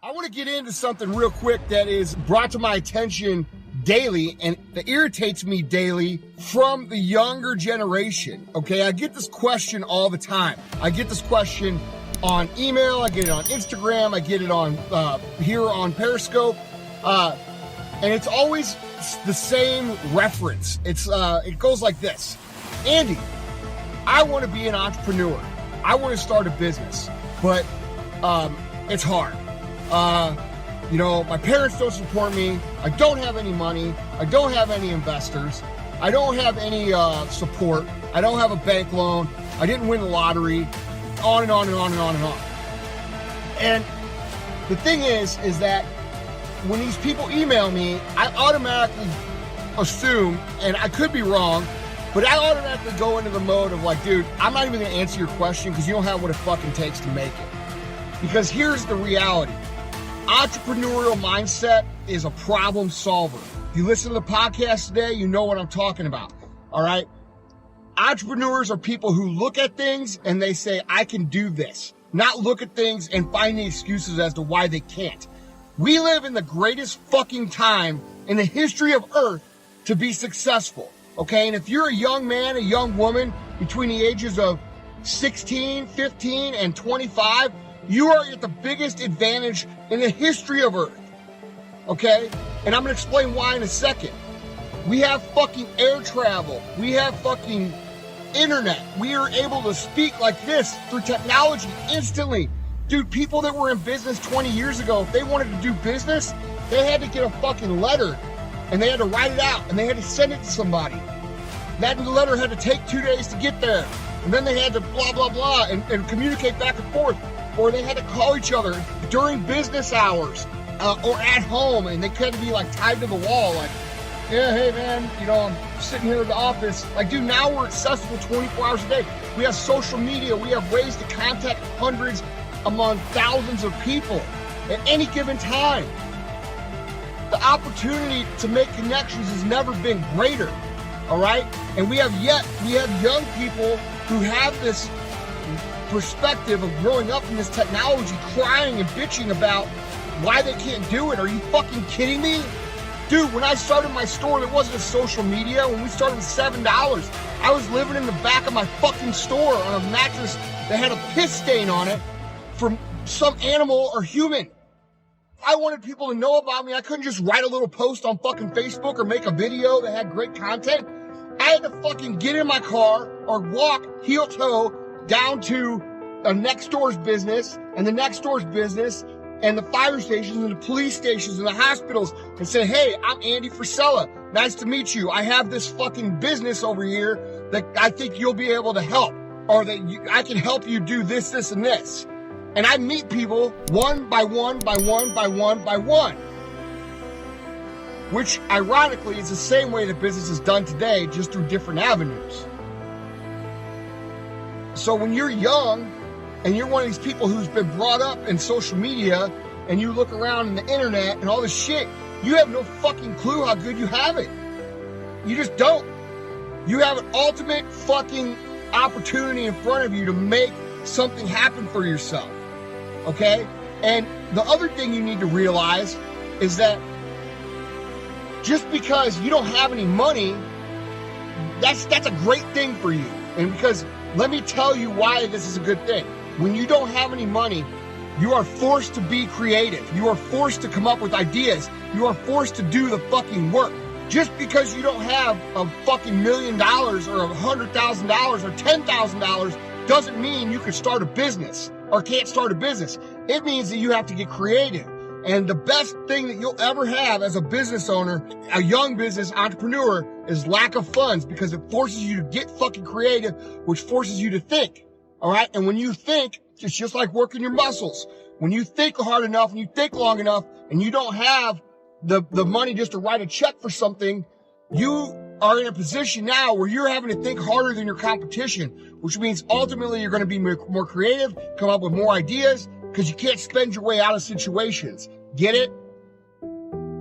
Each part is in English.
I want to get into something real quick that is brought to my attention daily and that irritates me daily from the younger generation. Okay, I get this question all the time. I get this question on email, I get it on Instagram, I get it on here on Periscope, and it's always the same reference. It goes like this: Andy, I want to be an entrepreneur. I want to start a business, but it's hard. My parents don't support me. I don't have any money. I don't have any investors. I don't have any support. I don't have a bank loan. I didn't win the lottery. On and on and on and on and on. And the thing is that when these people email me, I automatically assume, and I could be wrong, but I automatically go into the mode of like, dude, I'm not even going to answer your question because you don't have what it fucking takes to make it. Because here's the reality. Entrepreneurial mindset is a problem solver. If you listen to the podcast today, you know what I'm talking about. All right? Entrepreneurs are people who look at things and they say, I can do this. Not look at things and find the excuses as to why they can't. We live in the greatest fucking time in the history of Earth to be successful. Okay? And if you're a young man, a young woman between the ages of 16, 15, and 25, you are at the biggest advantage in the history of Earth. Okay? And I'm going to explain why in a second. We have fucking air travel. We have fucking internet. We are able to speak like this through technology instantly. Dude, people that were in business 20 years ago, if they wanted to do business, they had to get a fucking letter and they had to write it out and they had to send it to somebody. That letter had to take 2 days to get there. And then they had to blah, blah, blah and communicate back and forth. Or they had to call each other during business hours or at home, and they couldn't be like tied to the wall like, yeah, hey man, I'm sitting here in the office. Like, dude, now we're accessible 24 hours a day. We have social media. We have ways to contact hundreds among thousands of people at any given time. The opportunity to make connections has never been greater, all right? And we have young people who have this perspective of growing up in this technology, crying and bitching about why they can't do it. Are you fucking kidding me? Dude, when I started my store, there wasn't a social media. When we started with $7, I was living in the back of my fucking store on a mattress that had a piss stain on it from some animal or human. I wanted people to know about me. I couldn't just write a little post on fucking Facebook or make a video that had great content. I had to fucking get in my car or walk heel toe down to a next door's business and the next door's business and the fire stations and the police stations and the hospitals and say, hey, I'm Andy Frisella. Nice to meet you. I have this fucking business over here that I think you'll be able to help, or that I can help you do this, this, and this. And I meet people one by one by one by one by one. Which, ironically, is the same way that business is done today, just through different avenues. So when you're young, and you're one of these people who's been brought up in social media, and you look around in the internet and all this shit, you have no fucking clue how good you have it. You just don't. You have an ultimate fucking opportunity in front of you to make something happen for yourself. Okay? And the other thing you need to realize is that just because you don't have any money, that's a great thing for you. And because let me tell you why this is a good thing. When you don't have any money, you are forced to be creative. You are forced to come up with ideas. You are forced to do the fucking work. Just because you don't have a fucking $1 million or $100,000 or $10,000 doesn't mean you can start a business or can't start a business. It means that you have to get creative. And the best thing that you'll ever have as a business owner, a young business entrepreneur, is lack of funds, because it forces you to get fucking creative, which forces you to think. All right. And when you think, it's just like working your muscles. When you think hard enough and you think long enough and you don't have the money just to write a check for something, you are in a position now where you're having to think harder than your competition, which means ultimately you're going to be more creative, come up with more ideas, because you can't spend your way out of situations. Get it?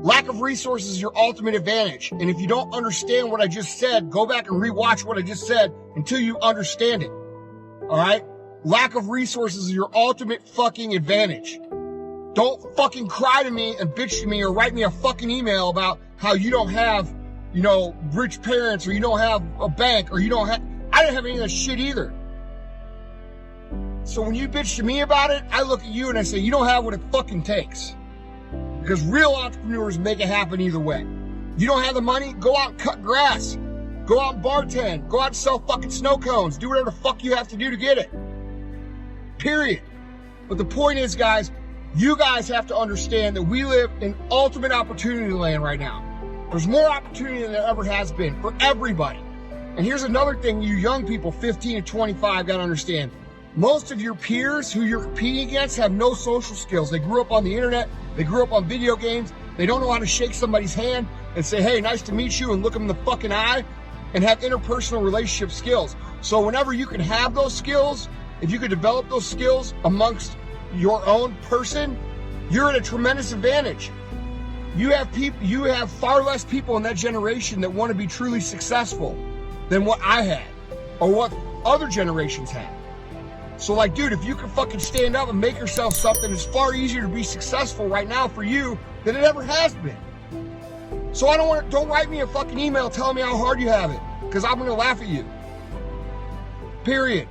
Lack of resources is your ultimate advantage. And if you don't understand what I just said, go back and rewatch what I just said until you understand it. All right? Lack of resources is your ultimate fucking advantage. Don't fucking cry to me and bitch to me or write me a fucking email about how you don't have, rich parents, or you don't have a bank, or I didn't have any of that shit either. So when you bitch to me about it, I look at you and I say, you don't have what it fucking takes. Because real entrepreneurs make it happen either way. You don't have the money? Go out and cut grass. Go out and bartend. Go out and sell fucking snow cones. Do whatever the fuck you have to do to get it. Period. But the point is, guys, you guys have to understand that we live in ultimate opportunity land right now. There's more opportunity than there ever has been for everybody. And here's another thing you young people, 15 to 25, got to understand. Most of your peers who you're competing against have no social skills. They grew up on the internet. They grew up on video games. They don't know how to shake somebody's hand and say, hey, nice to meet you, and look them in the fucking eye and have interpersonal relationship skills. So whenever you can have those skills, if you could develop those skills amongst your own person, you're at a tremendous advantage. You have far less people in that generation that want to be truly successful than what I had or what other generations had. So dude, if you can fucking stand up and make yourself something, it's far easier to be successful right now for you than it ever has been. So don't write me a fucking email telling me how hard you have it, because I'm going to laugh at you. Period.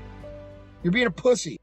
You're being a pussy.